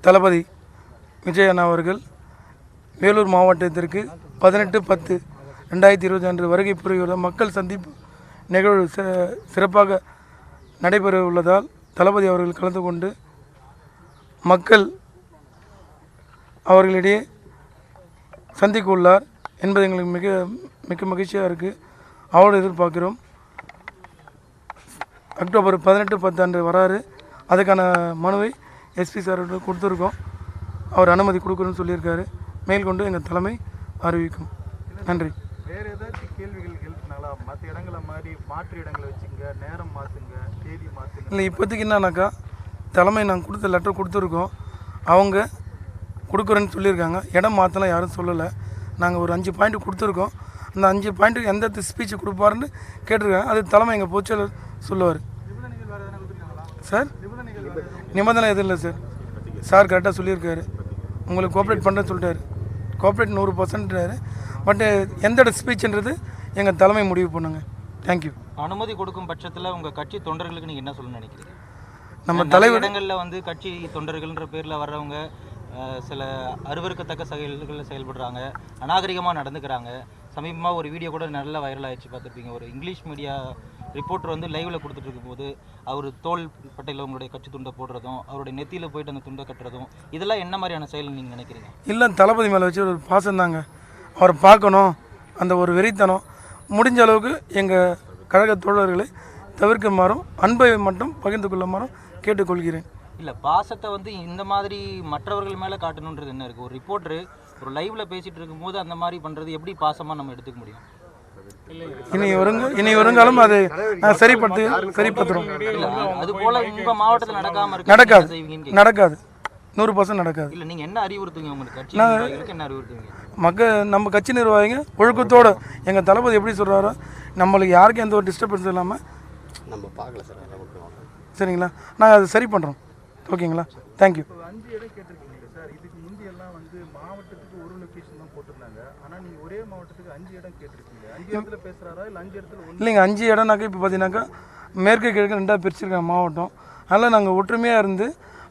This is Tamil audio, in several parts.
தளபதி விஜய் அண்ணா அவர்கள் வேலூர் மாவட்டத்திற்கு 18/10/2020 அன்று வருகை புரியுள்ள மக்கள் சந்திப்பு நிகழ்வு சிறப்பாக நடைபெற உள்ளதால் தளபதி அவர்கள் கலந்து கொண்டு மக்கள் அவர்களிடையே சந்திக்க உள்ளார் என்பது எங்களுக்கு மிக மகிழ்ச்சியாக இருக்குது. அவரோடு எதிர்பார்க்கிறோம். அக்டோபர் 18/10 அன்று வராரு. அதுக்கான மனுவை எஸ்பி சார்கிட்ட கொடுத்துருக்கோம். அவர் அனுமதி கொடுக்குறோன்னு சொல்லியிருக்காரு. மேற்கொண்டு எங்கள் தலைமை அறிவிக்கும். நன்றி. வேறு ஏதாச்சும் கேள்விகள் கேட்கனாங்களா? மற்ற இடங்களை மாதிரி மாற்று இடங்களை வச்சுங்க, நேரம் மாற்றுங்க, தேதி மாற்றுங்க. இல்லை, இப்போதைக்கு என்னன்னாக்கா தலைமை நாங்கள் கொடுத்த லெட்டர் கொடுத்துருக்கோம். அவங்க கொடுக்குறேன்னு சொல்லியிருக்காங்க. இடம் மாற்றலாம் யாரும் சொல்லலை. நாங்கள் ஒரு 5 பாயிண்ட் கொடுத்துருக்கோம். அந்த 5 பாயிண்ட்டுக்கு எந்த ஸ்பீச்சு கொடுப்பாருன்னு கேட்டிருக்காங்க. அது தலைமை எங்கள் பொதுச்செயலர் சொல்லுவார். சார் நிபந்தனை எதுவும் இல்லை சார். சார் கரெக்டாக சொல்லியிருக்காரு. உங்களுக்கு கோஆப்ரேட் பண்ணுறேன்னு சொல்லிட்டாரு. கோஆப்ரேட் 100%. பட் எந்த ஸ்பீச்சுன்றது எங்கள் தலைமை முடிவு பண்ணுங்க. தேங்க்யூ. அனுமதி கொடுக்கும் பட்சத்தில் உங்கள் கட்சி தொண்டர்களுக்கு நீங்கள் என்ன சொல்லணும்னு நினைக்கிறீங்க? நம்ம தலைவர் இடங்களில் வந்து கட்சி தொண்டர்கள்ன்ற பேரில் வர்றவங்க சில அருவருக்கத்தக்க செயல்களில் செயல்படுறாங்க, அநாகரிகமாக நடந்துக்கிறாங்க. சமீபமாக ஒரு வீடியோ கூட நல்லா வைரல் ஆகிடுச்சு, பார்த்துருப்பீங்க. ஒரு இங்கிலீஷ் மீடியா ரிப்போர்ட்டர் வந்து லைவில் கொடுத்துட்டு இருக்கும்போது அவர் தோல் பட்டையில் உங்களுடைய கட்சி துண்டை போடுறதும், அவருடைய நெத்தியில் போயிட்டு அந்த துண்டை கட்டுறதும், இதெல்லாம் என்ன மாதிரியான செயல் நீங்கள் நினைக்கிறீங்க? இல்லை, தளபதி மேலே வச்சு ஒரு பாசம் தாங்க. அவரை பார்க்கணும், அந்த ஒரு வெறித்தனம். முடிஞ்ச அளவுக்கு எங்கள் கழக தோழர்களை தவிர்க்குமாறும் அன்பை மட்டும் பகிர்ந்து கொள்ளுமாறும் கேட்டுக்கொள்கிறேன். இல்லை, பாசத்தை வந்து இந்த மாதிரி மற்றவர்கள் மேலே காட்டணுன்றது என்ன இருக்குது? ஒரு ரிப்போர்ட்டரு ஒரு லைவில் பேசிகிட்டு இருக்கும்போது அந்த மாதிரி பண்ணுறது எப்படி பாசமாக நம்ம எடுத்துக்க முடியும்? இனி வருங்காலம் அதை சரிப்படுத்துறோம். அது போல உங்க மாவட்டத்தில் நடக்காம நடக்காது 100% நடக்காது. இல்லை, நீங்கள் என்ன அறிவுறுத்துவீங்க? உங்களுக்கு கட்சி என்ன அறிவுறுத்துவீங்க? நம்ம கட்சி நிர்வாகிங்க ஒழுக்கத்தோடு எங்கள் தளபதி எப்படி சொல்கிறாரோ, நம்மளுக்கு யாருக்கும் எந்த ஒரு டிஸ்டர்பன்ஸ் இல்லாமல் நம்ம பார்க்கல சார். சரிங்களா? நாங்கள் அதை சரி பண்ணுறோம். ஓகேங்களா? தேங்க்யூ. 5 இடம் கேட்டிருக்கீங்க சார். இதுக்கு முந்தியெல்லாம் வந்து மாவட்டத்துக்கு ஒரு லொக்கேஷன் தான் போட்டிருந்தாங்க. ஆனால் நீங்கள் ஒரே மாவட்டத்துக்கு 5 இடம் கேட்டிருக்கீங்க. 5 இடத்துல பேசுகிறாரா இல்லை 5 இடத்துல இல்லைங்க, 5 இடம்னாக்கா இப்போ பார்த்தீங்கன்னாக்கா மேற்கு கிழக்கு 2ஆக பிரிச்சிருக்காங்க மாவட்டம். அதனால் நாங்கள் ஒற்றுமையாக இருந்து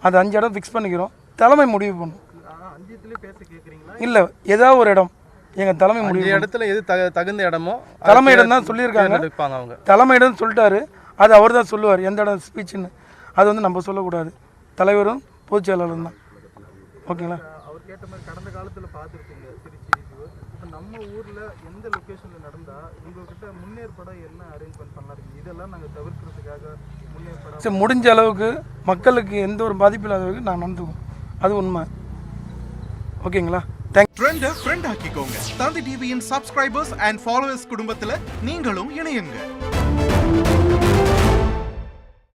அது 5 இடம் ஃபிக்ஸ் பண்ணிக்கிறோம். தலைமை முடிவு பண்ணும். 5 இடத்துலேயே பேச கேட்குறீங்களா? இல்லை, ஏதாவது ஒரு இடம் எங்கள் தலைமை முடிவு. இடத்துல எது தகுந்த இடமோ தலைமை இடம் தான் சொல்லியிருக்காங்க. அவங்க தலைமை இடம் சொல்லிட்டாரு. அது அவர் தான் சொல்லுவார் எந்த இடம் ஸ்பீச்சுன்னு. அது வந்து நம்ம சொல்லக்கூடாது. தலைவரும் பொதுச் செயலாளரும் தான். ஓகேங்களா? அவர் கேட்ட மாதிரி கடந்த காலத்தில் பார்த்துருக்கீங்க திருச்சி. இப்போ நம்ம ஊரில் எந்த லொக்கேஷனில் நடந்தால் உங்கள்கிட்ட முன்னேற்பட என்ன அரேஞ்ச்மெண்ட் பண்ணலாம்? இதெல்லாம் நாங்கள் தவிர்க்கிறதுக்காக முன்னேற்பட சரி, முடிஞ்ச அளவுக்கு மக்களுக்கு எந்த ஒரு பாதிப்பு இல்லாத அளவுக்கு நான் நடந்துக்குவோம். அது உண்மை. ஓகேங்களா? ட்ரெண்டை ஃப்ரெண்ட் ஆக்கிக்கோங்க. தந்தி டிவியின் சப்ஸ்கிரைபர்ஸ் அண்ட் ஃபாலோவர்ஸ் குடும்பத்தில் நீங்களும் இணையுங்க.